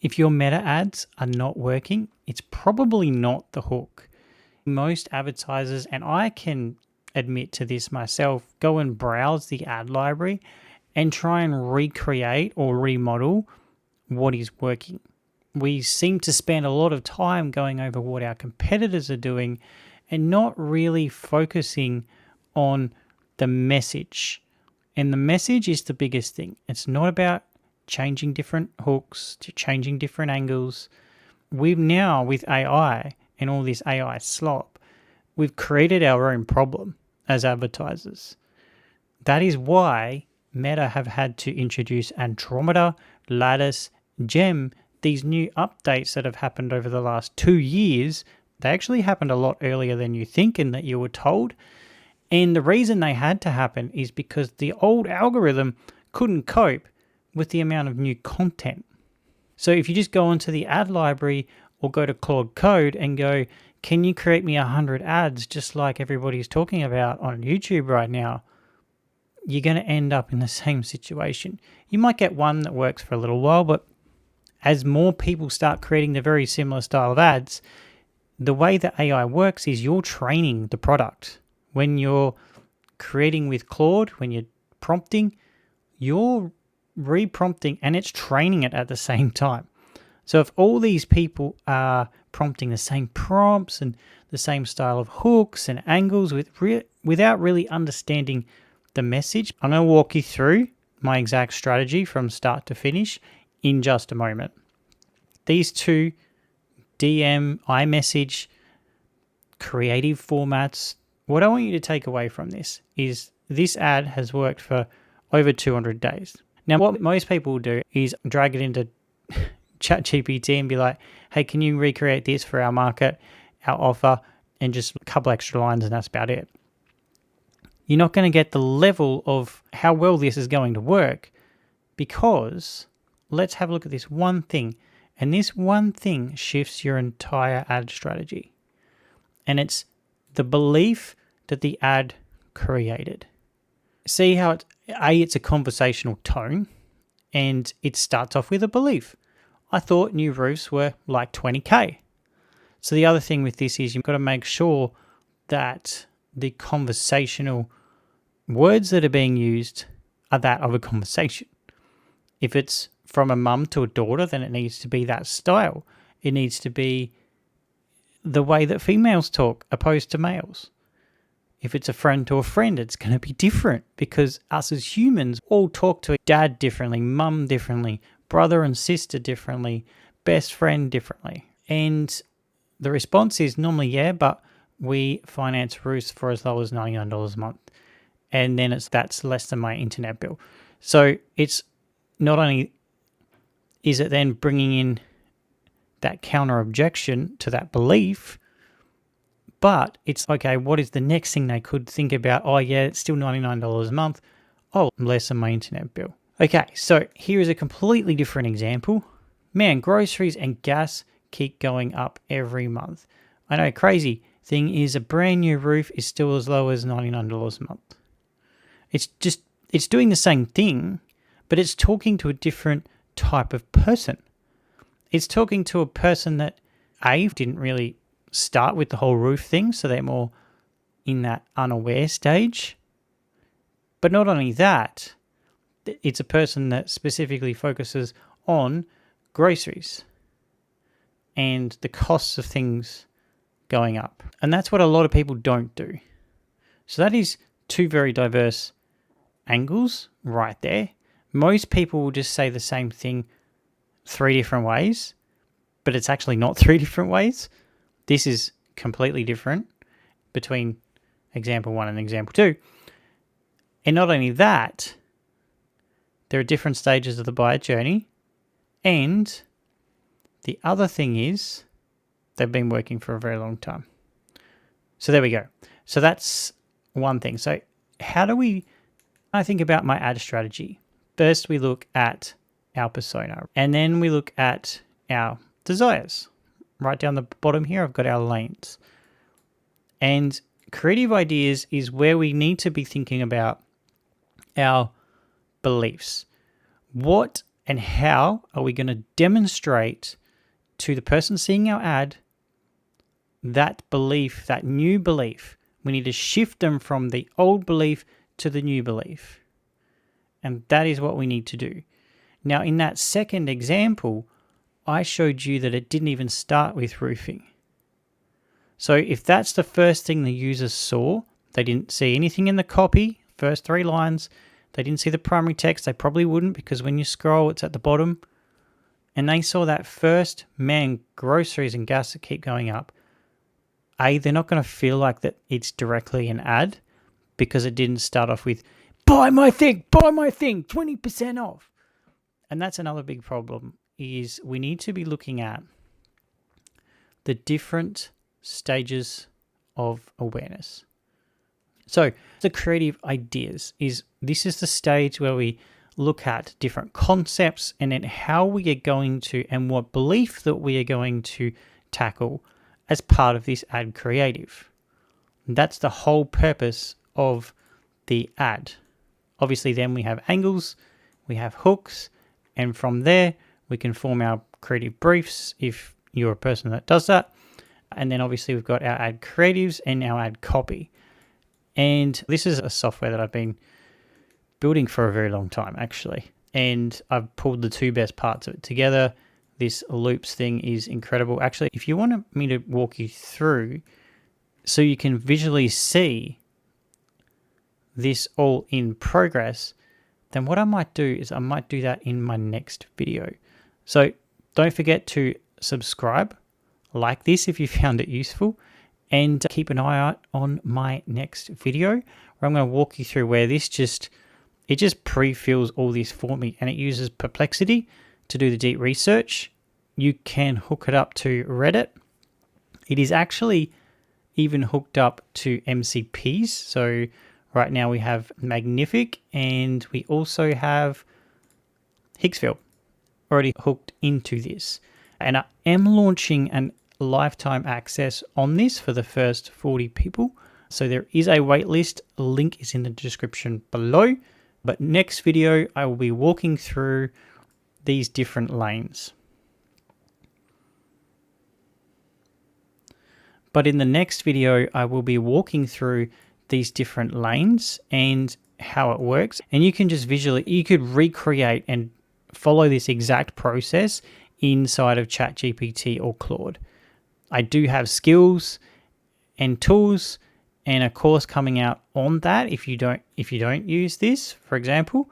If your meta ads are not working, it's probably not the hook. Most advertisers, and I can admit to this myself, go and browse the ad library and try and recreate or remodel what is working. We seem to spend a lot of time going over what our competitors are doing and not really focusing on the message. And the message is the biggest thing. It's not about changing different hooks, to changing different angles. We've now, with AI and all this AI slop, we've created our own problem as advertisers. That is why Meta have had to introduce Andromeda, Lattice, Gem, these new updates that have happened over the last 2 years. They actually happened a lot earlier than you think and that you were told. And the reason they had to happen is because the old algorithm couldn't cope with the amount of new content. So if you just go onto the ad library or go to Claude Code and go, can you create me 100 ads just like everybody's talking about on YouTube right now? You're going to end up in the same situation. You might get one that works for a little while, but as more people start creating the very similar style of ads, the way that AI works is you're training the product. When you're creating with Claude, when you're prompting, you're re-prompting and it's training it at the same time. So if all these people are prompting the same prompts and the same style of hooks and angles without really understanding the message, I'm going to walk you through my exact strategy from start to finish in just a moment. These two DM, iMessage, creative formats, what I want you to take away from this is this ad has worked for over 200 days. Now, what most people will do is drag it into ChatGPT and be like, hey, can you recreate this for our market, our offer, and just a couple extra lines and that's about it. You're not going to get the level of how well this is going to work because let's have a look at this one thing. And this one thing shifts your entire ad strategy. And it's the belief that the ad created. See how it's a conversational tone and it starts off with a belief. I thought new roofs were like 20K. So the other thing with this is you've got to make sure that the conversational words that are being used are that of a conversation. If it's from a mum to a daughter, then it needs to be that style. It needs to be the way that females talk opposed to males. If it's a friend to a friend, it's going to be different because us as humans all talk to dad differently, mum differently, brother and sister differently, best friend differently. And the response is normally, yeah, but we finance roofs for as low as $99 a month. And then that's less than my internet bill. So it's not only is it then bringing in that counter objection to that belief, but it's okay, what is the next thing they could think about? Oh yeah, it's still $99 a month. Oh, less than my internet bill. Okay, so here is a completely different example. Man, groceries and gas keep going up every month. I know, crazy thing is a brand new roof is still as low as $99 a month. It's doing the same thing, but it's talking to a different type of person. It's talking to a person that didn't really start with the whole roof thing, so they're more in that unaware stage. But not only that, it's a person that specifically focuses on groceries and the costs of things going up. And that's what a lot of people don't do. So that is two very diverse angles right there. Most people will just say the same thing 3 different ways, but it's actually not 3 different ways. This is completely different between example 1 and example 2. And not only that, there are different stages of the buyer journey. And the other thing is they've been working for a very long time. So there we go. So that's one thing. So how do I think about my ad strategy? First, we look at our persona, and then we look at our desires. Right down the bottom here, I've got our lanes. And creative ideas is where we need to be thinking about our beliefs. What And how are we going to demonstrate to the person seeing our ad that belief, that new belief? We need to shift them from the old belief to the new belief. And that is what we need to do. Now, in that second example, I showed you that it didn't even start with roofing. So if that's the first thing the users saw, they didn't see anything in the copy, first 3 lines, they didn't see the primary text, they probably wouldn't because when you scroll, it's at the bottom. And they saw that first, man, groceries and gas that keep going up. They're not going to feel like that it's directly an ad because it didn't start off with, buy my thing, 20% off. And that's another big problem, is we need to be looking at the different stages of awareness. So the creative ideas this is the stage where we look at different concepts and then how we are going to, and what belief that we are going to tackle as part of this ad creative. That's the whole purpose of the ad. Obviously then we have angles, we have hooks, and from there we can form our creative briefs if you're a person that does that. And then obviously we've got our ad creatives and our ad copy. And this is a software that I've been building for a very long time, actually. And I've pulled the 2 best parts of it together. This loops thing is incredible. Actually, if you want me to walk you through so you can visually see this all in progress, then what I might do is I might do that in my next video. So don't forget to subscribe, like this if you found it useful, and keep an eye out on my next video where I'm going to walk you through where it just pre-fills all this for me, and it uses Perplexity to do the deep research. You can hook it up to Reddit. It is actually even hooked up to MCPs. So right now we have Magnific and we also have Higgsville already hooked into this. And I am launching an lifetime access on this for the first 40 people. So there is a wait list. Link is in the description below. But next video, I will be walking through these different lanes. But in the next video, I will be walking through these different lanes and how it works. And you can just you could recreate and follow this exact process inside of ChatGPT or Claude. I do have skills and tools and a course coming out on that if you don't use this, for example.